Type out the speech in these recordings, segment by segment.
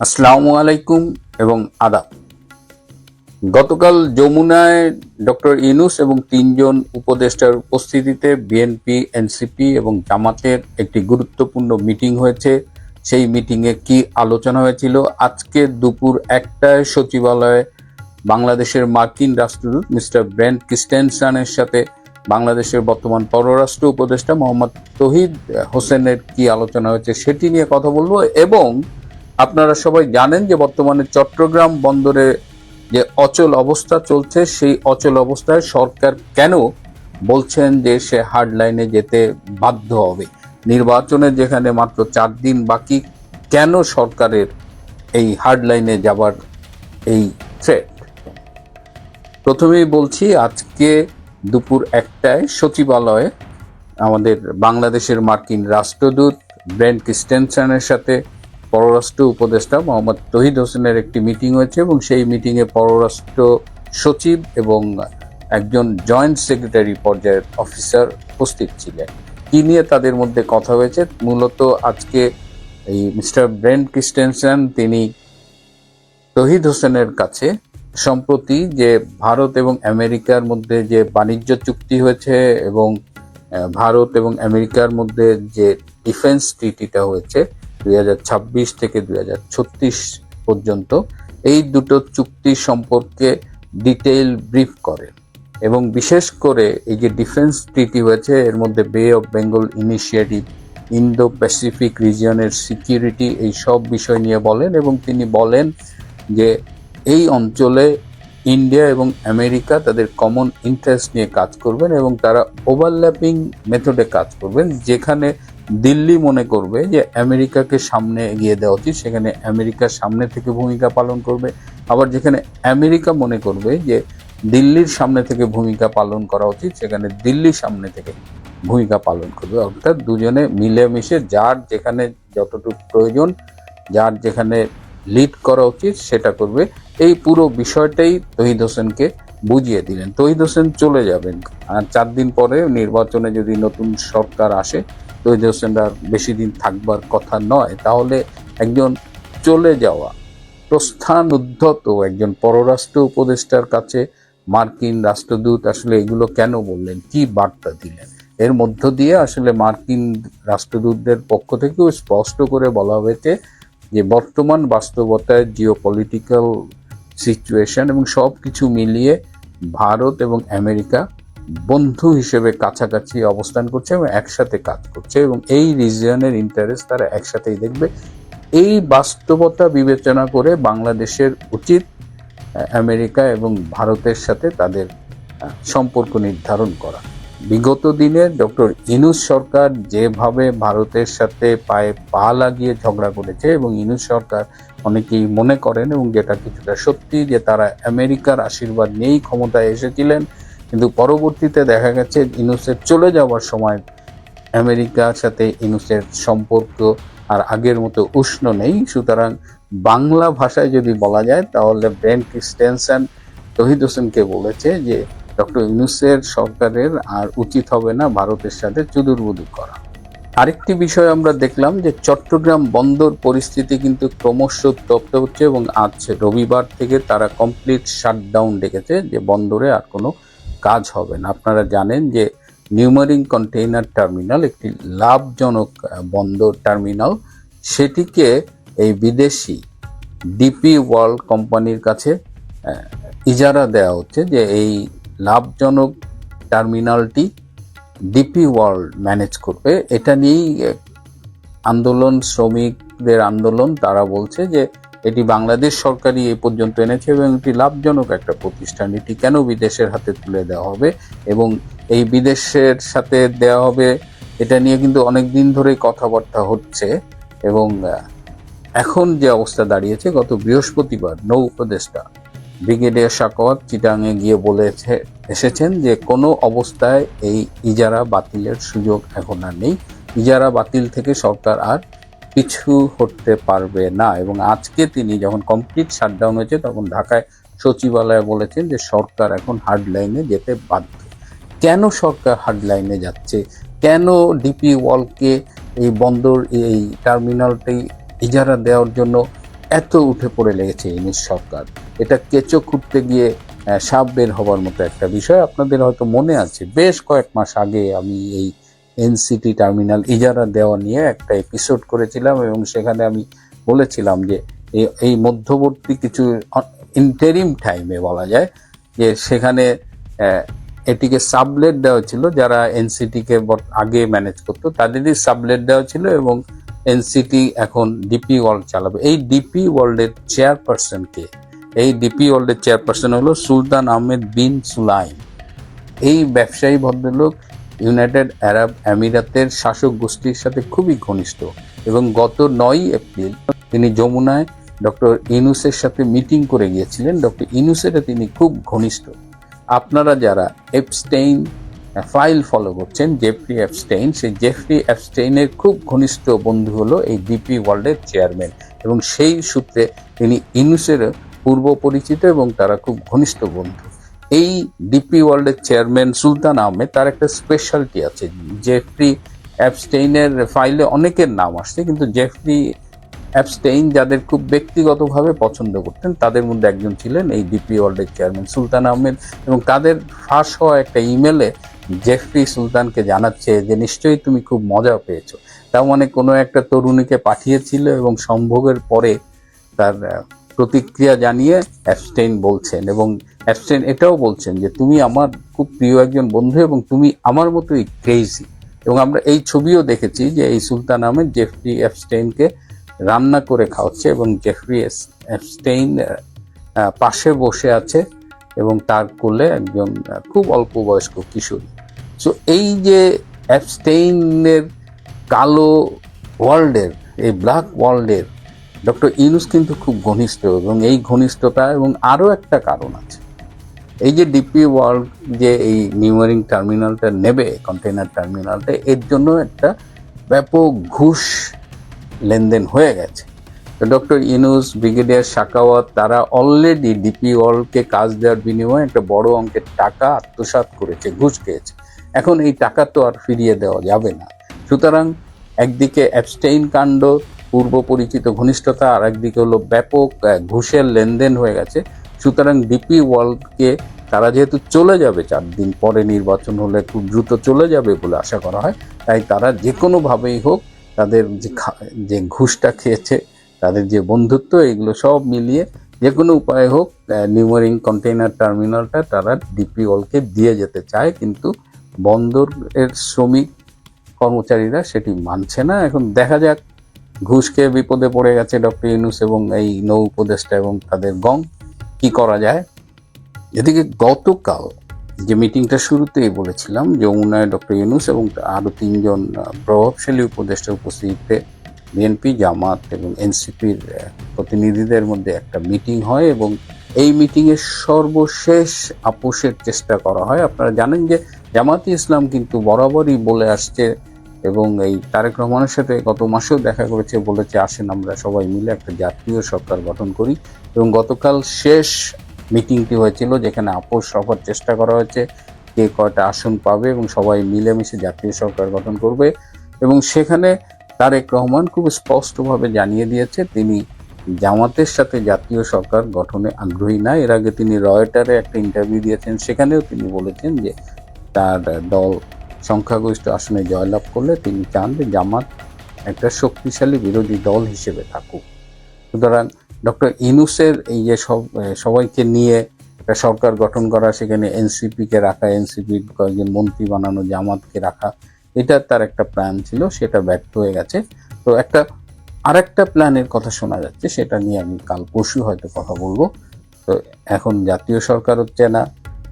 আসসালামু আলাইকুম এবং আদাব। গতকাল যমুনায় ডক্টর ইউনূস এবং তিনজন উপদেষ্টার উপস্থিতিতে বিএনপি, এনসিপি এবং জামাতের একটি গুরুত্বপূর্ণ মিটিং হয়েছে। সেই মিটিংয়ে কি আলোচনা হয়েছিল? আজকে দুপুর 1টায় সচিবালয়ে বাংলাদেশের মার্কিন রাষ্ট্রদূত মিস্টার ব্রেন্ট ক্রিস্টেনসেনের সাথে বাংলাদেশের বর্তমান পররাষ্ট্র উপদেষ্টা মোহাম্মদ তৌহিদ হোসেনের কি আলোচনা হয়েছে সেটি নিয়ে কথা বলবো। এবং আপনারা সবাই জানেন যে বর্তমানে চট্টগ্রাম বন্দরে যে অচল অবস্থা চলছে, সেই অচল অবস্থায় সরকার কেন বলছেন যে সে হার্ড লাইনে যেতে বাধ্য হবে? নির্বাচনের যেখানে মাত্র 4 দিন বাকি, কেন সরকারের এই হার্ড লাইনে যাবার এই থ্রেট? প্রথমেই বলছি, আজকে দুপুর 1টায় সচিবালয়ে আমাদের বাংলাদেশের মার্কিন রাষ্ট্রদূত ব্রেন্ট ক্রিস্টেনসেনের সাথে পররাষ্ট্র উপদেষ্টা মোহাম্মদ তৌহিদ হোসেনের একটি মিটিং হয়েছে এবং সেই মিটিংয়ে পররাষ্ট্র সচিব এবং একজন জয়েন্ট সেক্রেটারি পর্যায়ের অফিসার উপস্থিত ছিলেন। কি নিয়ে তাদের মধ্যে কথা হয়েছে? মূলত আজকে এই মিস্টার ব্রেন্ট ক্রিস্টেনসেন তিনি তৌহিদ হোসেনের কাছে সম্প্রতি যে ভারত এবং আমেরিকার মধ্যে যে বাণিজ্য চুক্তি হয়েছে এবং ভারত এবং আমেরিকার মধ্যে যে ডিফেন্স ট্রিটিটা হয়েছে 2026 থেকে 2036 পর্যন্ত, এই দুটো চুক্তি সম্পর্কে ডিটেইল ব্রিফ করেন এবং বিশেষ করে এই যে ডিফেন্স ট্রিটি হয়েছে এর মধ্যে Bay of Bengal initiative, Indo Pacific রিজিয়নের সিকিউরিটি, এই সব বিষয় নিয়ে বলেন এবং তিনি বলেন যে এই অঞ্চলে ইন্ডিয়া এবং আমেরিকা তাদের কমন ইন্টারেস্ট নিয়ে কাজ করবেন এবং তারা ওভারল্যাপিং মেথডে কাজ করবেন। যেখানে দিল্লি মনে করবে যে আমেরিকাকে সামনে এগিয়ে দেওয়া উচিত, সেখানে আমেরিকা সামনে থেকে ভূমিকা পালন করবে। আবার যেখানে আমেরিকা মনে করবে যে দিল্লির সামনে থেকে ভূমিকা পালন করা উচিত, সেখানে দিল্লি সামনে থেকে ভূমিকা পালন করবে। অর্থাৎ দুজনে মিলেমিশে যার যেখানে যতটুকু প্রয়োজন, যার যেখানে লিড করা উচিত সেটা করবে। এই পুরো বিষয়টাই তৌহিদ হোসেনকে বুঝিয়ে দিলেন। তৌহিদ হোসেন চলে যাবেন, আর 4 দিন পরে নির্বাচনে যদি নতুন সরকার আসে, তৌহিদ হোসেন আর বেশি দিন থাকবার কথা নয়। তাহলে একজন চলে যাওয়া প্রস্থান উদ্ধত একজন পররাষ্ট্র উপদেষ্টার কাছে মার্কিন রাষ্ট্রদূত আসলে এগুলো কেন বললেন, কি বার্তা দিলেন? এর মধ্য দিয়ে আসলে মার্কিন রাষ্ট্রদূতদের পক্ষ থেকেও স্পষ্ট করে বলা হয়েছে যে বর্তমান বাস্তবতায় জিওপলিটিক্যাল সিচুয়েশন এবং সব কিছু মিলিয়ে ভারত এবং আমেরিকা বন্ধু হিসেবে কাছাকাছি অবস্থান করছে এবং একসাথে কাজ করছে এবং এই রিজিয়নের ইন্টারেস্ট তারা একসাথেই দেখবে। এই বাস্তবতা বিবেচনা করে বাংলাদেশের উচিত আমেরিকা এবং ভারতের সাথে তাদের সম্পর্ক নির্ধারণ করা। বিগত দিনে ডক্টর ইউনূস সরকার যেভাবে ভারতের সাথে পায়ে পা লাগিয়ে ঝগড়া করেছে এবং ইউনূস সরকার অনেকেই মনে করেন এবং যেটা কিছুটা সত্যি যে তারা আমেরিকার আশীর্বাদ নিয়েই ক্ষমতায় এসেছিলেন, কিন্তু পরবর্তীতে দেখা গেছে ইউনূসের চলে যাওয়ার সময় আমেরিকার সাথে ইউনূসের সম্পর্ক আর আগের মতো উষ্ণ নেই। সুতরাং বাংলা ভাষায় যদি বলা যায় তাহলে ব্রেন্ট ক্রিস্টেনসেন তৌহিদ হোসেনকে বলেছে যে ডক্টর ইউনূসের সরকারের আর উচিত হবে না ভারতের সাথে চুদুরবুদুর করা। আরেকটি বিষয় আমরা দেখলাম যে চট্টগ্রাম বন্দর পরিস্থিতি কিন্তু ক্রমশ উত্তপ্ত হচ্ছে এবং আজ রবিবার থেকে তারা কমপ্লিট শাটডাউন ডেকেছে যে বন্দরে আর কোনো কাজ হবে না। আপনারা জানেন যে নিউমারিং কন্টেইনার টার্মিনাল একটি লাভজনক বন্দর টার্মিনাল, সেটিকে এই বিদেশি ডিপি ওয়ার্ল্ড কোম্পানির কাছে ইজারা দেওয়া হচ্ছে যে এই লাভজনক টার্মিনালটি ডিপি ওয়ার্ল্ড ম্যানেজ করবে। এটা নিয়েই আন্দোলন, শ্রমিকদের আন্দোলন। তারা বলছে যে এটি বাংলাদেশ সরকারই এ পর্যন্ত এনেছে এবং এটি লাভজনক একটা প্রতিষ্ঠান, এটি কেন বিদেশের হাতে তুলে দেওয়া হবে এবং এই বিদেশের সাথে দেওয়া হবে এটা নিয়ে কিন্তু অনেক দিন ধরেই কথাবার্তা হচ্ছে। এবং এখন যে অবস্থা দাঁড়িয়েছে, গত বৃহস্পতিবার নৌ উপদেষ্টা ব্রিগেডিয়ার সাখাওয়াত চিটাঙে গিয়ে বলেছে এসেছেন যে কোনো অবস্থায় এই ইজারা বাতিলের সুযোগ এখন আর নেই, ইজারা বাতিল থেকে সরকার আর পিছু হটতে পারবে না। এবং আজকে তিনি যখন কমপ্লিট শাটডাউন হয়েছে তখন ঢাকায় সচিবালয়ে বলেছেন যে সরকার এখন হার্ড লাইনে যেতে বাধ্য। কেন সরকার হার্ড লাইনে যাচ্ছে? কেন ডিপি ওয়ার্ল্ডকে এই বন্দর, এই টার্মিনালটি ইজারা দেওয়ার জন্য এত উঠে পড়ে লেগেছে ইউনূস সরকার, এটা কেঁচো খুঁড়তে গিয়ে সাপ বের হবার মতো একটা বিষয়। আপনাদের হয়তো মনে আছে বেশ কয়েক মাস আগে আমি এই এনসিটি টার্মিনাল ইজারা দেওয়া নিয়ে একটা এপিসোড করেছিলাম এবং সেখানে আমি বলেছিলাম যে এই মধ্যবর্তী কিছু ইন্টারিম টাইমে বলা যায় যে সেখানে এটিকে সাবলেট দেওয়া ছিল, যারা এনসিটিকে আগে ম্যানেজ করতো তাদেরই সাবলেট দেওয়া ছিল এবং এনসিটি এখন ডিপি ওয়ার্ল্ড চালাবে। এই ডিপি ওয়ার্ল্ডের চেয়ারপারসন কে? এই ডিপি ওয়ার্ল্ডের চেয়ারপারসন হলো সুলতান আহমেদ বিন সুলাইম। এই ব্যবসায়ী ভদ্রলোক ইউনাইটেড আরব আমিরাতের শাসক গোষ্ঠীর সাথে খুবই ঘনিষ্ঠ এবং গত 9 এপ্রিল তিনি যমুনায় ডক্টর ইউনূসের সাথে মিটিং করে গিয়েছিলেন। ডক্টর ইউনূসের তিনি খুব ঘনিষ্ঠ। আপনারা যারা এপস্টেইন ফাইল ফলো করছেন, জেফরি এপস্টেইন, সেই জেফরি এপস্টেইনের খুব ঘনিষ্ঠ বন্ধু হলো এই ডিপি ওয়ার্ল্ডের চেয়ারম্যান এবং সেই সূত্রে তিনি ইউনূসের পূর্ব পরিচিত এবং তারা খুব ঘনিষ্ঠ বন্ধু। এই ডিপি ওয়ার্ল্ডের চেয়ারম্যান সুলতান আহমেদ, তার একটা স্পেশালিটি আছে। জেফরি এপস্টেইনের ফাইলে অনেকের নাম আসছে, কিন্তু জেফরি এপস্টেইন যাদের খুব ব্যক্তিগতভাবে পছন্দ করতেন তাদের মধ্যে একজন ছিলেন এই ডিপি ওয়ার্ল্ডের চেয়ারম্যান সুলতান আহমেদ। এবং তাদের ফাঁস হওয়া একটা ইমেলে জেফরি সুলতানকে জানাচ্ছে যে নিশ্চয়ই তুমি খুব মজা পেয়েছো। তার মানে কোনো একটা তরুণীকে পাঠিয়েছিল এবং সম্ভোগের পরে তার প্রতিক্রিয়া জানিয়ে এপস্টেইন বলছেন, এবং এপস্টেইন এটাও বলছেন যে তুমি আমার খুব প্রিয় একজন বন্ধু এবং তুমি আমার মতোই ক্রেজি। এবং আমরা এই ছবিও দেখেছি যে এই সুলতান আহমেদ জেফরি এপস্টেইনকে রান্না করে খাওয়াচ্ছে এবং জেফরি এপস্টেইন পাশে বসে আছে এবং তার কোলে একজন খুব অল্প বয়স্ক কিশোরী। সো এই যে এপস্টেইনের কালো ওয়ার্ল্ডের, এই ব্ল্যাক ওয়ার্ল্ডের ডক্টর ইউনূস কিন্তু খুব ঘনিষ্ঠ এবং এই ঘনিষ্ঠতা এবং আরও একটা কারণ আছে। এই যে ডিপি ওয়ার্ল্ড যে এই নিউমারিং টার্মিনালটা নেবে, কন্টেইনার টার্মিনালটা, এর জন্য একটা ব্যাপক ঘুষ লেনদেন হয়ে গেছে। তো ডক্টর ইউনূস, ব্রিগেডিয়ার সাখাওয়াত, তারা অলরেডি ডিপি ওয়ার্ল্ডকে কাজ দেওয়ার বিনিময়ে একটা বড় অঙ্কের টাকা আত্মসাৎ করেছে, ঘুষ খেয়েছে। এখন এই টাকা তো আর ফিরিয়ে দেওয়া যাবে না। সুতরাং একদিকে এপস্টেইন কাণ্ড, পূর্ব পরিচিত ঘনিষ্ঠতা, আর একদিকে হলো ব্যাপক ঘুষের লেনদেন হয়ে গেছে। সুতরাং ডিপি ওয়ার্ল্ডকে তারা যেহেতু চলে যাবে 4 দিন পরে, নির্বাচন হলে খুব দ্রুত চলে যাবে বলে আশা করা হয়, তাই তারা যে কোনোভাবেই হোক তাদের যে ঘুষটা খেয়েছে, তাদের যে বন্ধুত্ব, এগুলো সব মিলিয়ে যে কোনো উপায়ে হোক নিউমারিং কন্টেইনার টার্মিনালটা তারা ডিপি ওয়ার্ল্ডকে দিয়ে যেতে চায়, কিন্তু বন্দরের শ্রমিক কর্মচারীরা সেটি মানছে না। এখন দেখা যাক, ঘুষ খেয়ে বিপদে পড়ে গেছে ডক্টর ইউনূস এবং এই নৌ উপদেষ্টা এবং তাদের গং, কি করা যায়। এদিকে গতকাল যে মিটিংটা শুরুতেই বলেছিলাম, যমুনায় ডক্টর ইউনূস এবং আরও 3 জন প্রভাবশালী উপদেষ্টার উপস্থিতিতে বিএনপি, জামাত এবং এনসিপির প্রতিনিধিদের মধ্যে একটা মিটিং হয় এবং এই মিটিংয়ে সর্বশেষ আপোষের চেষ্টা করা হয়। আপনারা জানেন যে জামাতে ইসলাম কিন্তু বরাবরই বলে আসছে এবং এই তারেক রহমানের সাথে গত মাসেও দেখা করেছে, বলেছে আসেন আমরা সবাই মিলে একটা জাতীয় সরকার গঠন করি। এবং গতকাল শেষ মিটিংটি হয়েছিল যেখানে আপোষ হওয়ার চেষ্টা করা হয়েছে কে কয়টা আসন পাবে এবং সবাই মিলেমিশে জাতীয় সরকার গঠন করবে। এবং সেখানে তারেক রহমান খুব স্পষ্টভাবে জানিয়ে দিয়েছে তিনি জামাতের সাথে জাতীয় সরকার গঠনে আগ্রহী না। এর আগে তিনি রয়টারে একটা ইন্টারভিউ দিয়েছেন, সেখানেও তিনি বলেছেন যে তার দল সংখ্যাগরিষ্ঠ আসনে জয়লাভ করলে তিনি চান যে জামাত একটা শক্তিশালী বিরোধী দল হিসেবে থাকুক। সুতরাং ডক্টর ইউনূসের এই যে সবাইকে নিয়ে একটা সরকার গঠন করা, সেখানে এনসিপিকে রাখা, এনসিপির কয়েকজন মন্ত্রী বানানো, জামাতকে রাখা, এটা তার একটা প্ল্যান ছিল, সেটা ব্যর্থ হয়ে গেছে। তো আরেকটা প্ল্যানের কথা শোনা যাচ্ছে, সেটা নিয়ে আমি কাল পরশু হয়তো কথা বলবো। তো এখন জাতীয় সরকার হচ্ছে না,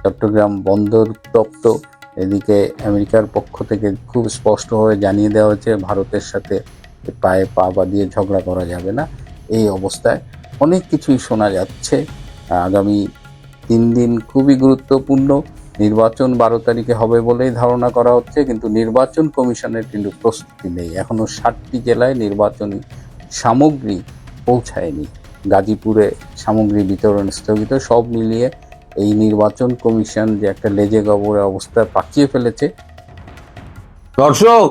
চট্টগ্রাম বন্দর তপ্ত, এদিকে আমেরিকার পক্ষ থেকে খুব স্পষ্টভাবে জানিয়ে দেওয়া হয়েছে ভারতের সাথে পায়ে পা বাঁধিয়ে ঝগড়া করা যাবে না। এই অবস্থায় অনেক কিছুই শোনা যাচ্ছে। আগামী 3 দিন খুবই গুরুত্বপূর্ণ, নির্বাচন 12 তারিখে হবে বলেই ধারণা করা হচ্ছে, কিন্তু নির্বাচন কমিশনের কিন্তু প্রস্তুতি নেই। এখনও 60টি জেলায় নির্বাচনী সামগ্রী পৌঁছায়নি, গাজীপুরে সামগ্রী বিতরণ স্থগিত। সব মিলিয়ে এই নির্বাচন কমিশন যে একটা লেজে গবরে অবস্থা পাকিয়ে ফেলেছে। দর্শক,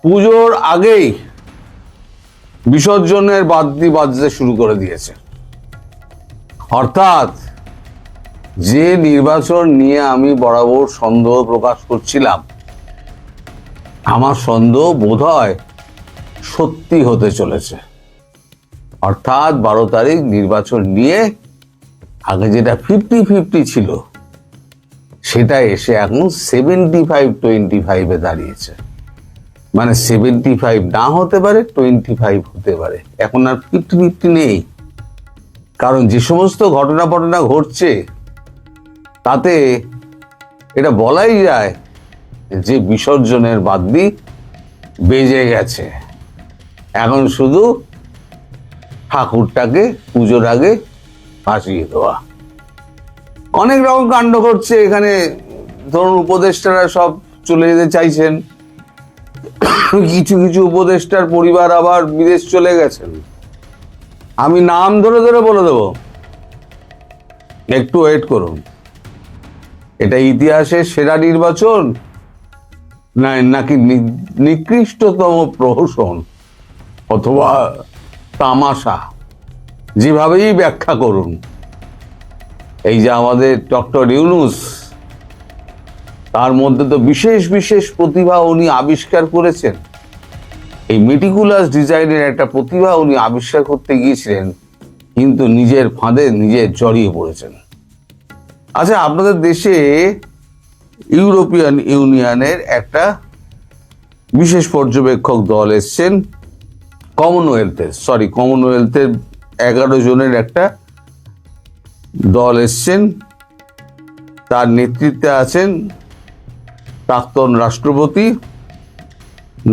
পুজোর আগেই বিসর্জনের বাদ্যি বাজতে শুরু করে দিয়েছে। অর্থাৎ যে নির্বাচন নিয়ে আমি বরাবর সন্দেহ প্রকাশ করছিলাম, আমার সন্দেহ বোধহয় সত্যি হতে চলেছে। অর্থাৎ 12 তারিখ নির্বাচন নিয়ে আগে যেটা 50-50 ছিল, সেটা এসে এখন 75-25 দাঁড়িয়েছে। মানে 75 না হতে পারে, 25 হতে পারে। এখন আর 50-50 নেই। কারণ যে সমস্ত ঘটনা ঘটছে তাতে এটা বলাই যায় যে বিসর্জনের বাদ্যি বেজে গেছে। এখন শুধু ঠাকুরটাকে পুজোর আগে ভাসিয়ে দেওয়া। অনেক রকম কাণ্ড ঘটছে এখানে। ধরুন, উপদেষ্টারা সব চলে যেতে চাইছেন, কিছু কিছু উপদেষ্টার পরিবার আবার বিদেশ চলে গেছেন। আমি নাম ধরে ধরে বলে দেব, একটু ওয়েট করুন। এটা ইতিহাসের সেরা নির্বাচন নাকি নিকৃষ্টতম প্রহসন অথবা তামাশা, যেভাবেই ব্যাখ্যা করুন, এই যে আমাদের ডক্টর ইউনূস, তার মধ্যে তো বিশেষ বিশেষ প্রতিভা উনি আবিষ্কার করেছেন। এই মেটিকুলাস ডিজাইনের একটা প্রতিভা উনি আবিষ্কার করতে গিয়েছিলেন, কিন্তু নিজের ফাঁদে নিজে জড়িয়ে পড়েছেন। আচ্ছা, আপনাদের দেশে ইউরোপিয়ান ইউনিয়নের একটা বিশেষ পর্যবেক্ষক দল এসছেন, কমনওয়েলথের 11 জনের একটা দল এসছেন। তার নেতৃত্বে আছেন প্রাক্তন রাষ্ট্রপতি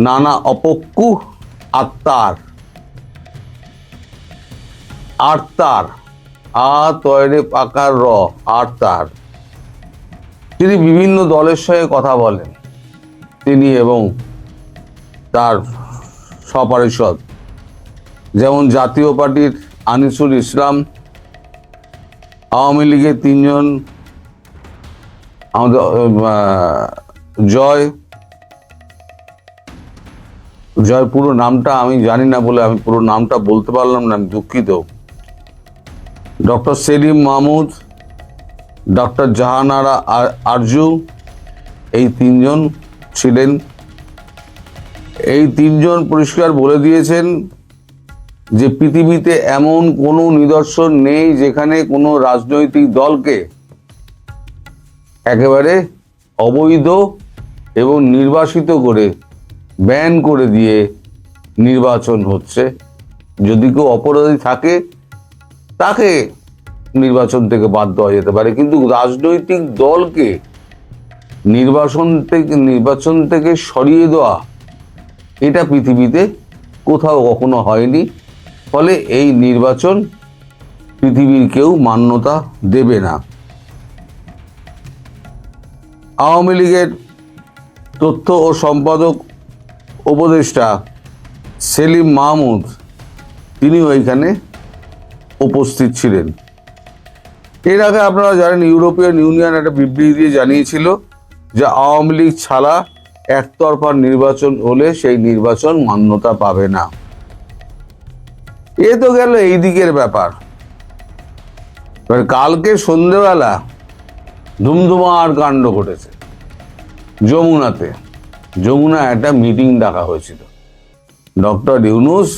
নানা অপক্কু আত্মার আর্তার। তিনি বিভিন্ন দলের সঙ্গে কথা বলেন, তিনি এবং তার সপারিষদ, যেমন জাতীয় পার্টির আনিসুল ইসলাম, আওয়ামী লীগের 3 জন, আমাদের জয় পুরো নামটা আমি জানি না বলে আমি পুরো নামটা বলতে পারলাম না, আমি দুঃখিত। ডক্টর সেলিম মাহমুদ, ডক্টর জাহানারা আরজু, এই 3 জন ছিলেন। এই 3 জন পরিষ্কার বলে দিয়েছেন যে পৃথিবীতে এমন কোনো নিদর্শন নেই যেখানে কোনো রাজনৈতিক দলকে একেবারে অবৈধ এবং নির্বাসিত করে ব্যান করে দিয়ে নির্বাচন হচ্ছে। যদি কেউ অপরাধী থাকে তাকে নির্বাচন থেকে বাদ দেওয়া যেতে পারে, কিন্তু রাজনৈতিক দলকে নির্বাচন থেকে সরিয়ে দেওয়া, এটা পৃথিবীতে কোথাও কখনো হয়নি। ফলে এই নির্বাচন পৃথিবীর কেউ মান্যতা দেবে না। আওয়ামী লীগের তথ্য ও সম্পাদক উপদেষ্টা সেলিম মাহমুদ, তিনিও এইখানে উপস্থিত ছিলেন। এর আগে আপনারা জানেন, ইউরোপিয়ান ইউনিয়ন একটা বিবৃতি দিয়ে জানিয়েছিল যে আওয়ামী লীগ ছাড়া একতরফা নির্বাচন হলে সেই নির্বাচন মান্যতা পাবে না। এ তো গেল এই দিকের ব্যাপার। কালকে সন্ধ্যেবেলা ধুমধুমার কাণ্ড ঘটেছে যমুনাতে। যমুনা একটা মিটিং ডাকা হয়েছিল। ডক্টর ইউনূস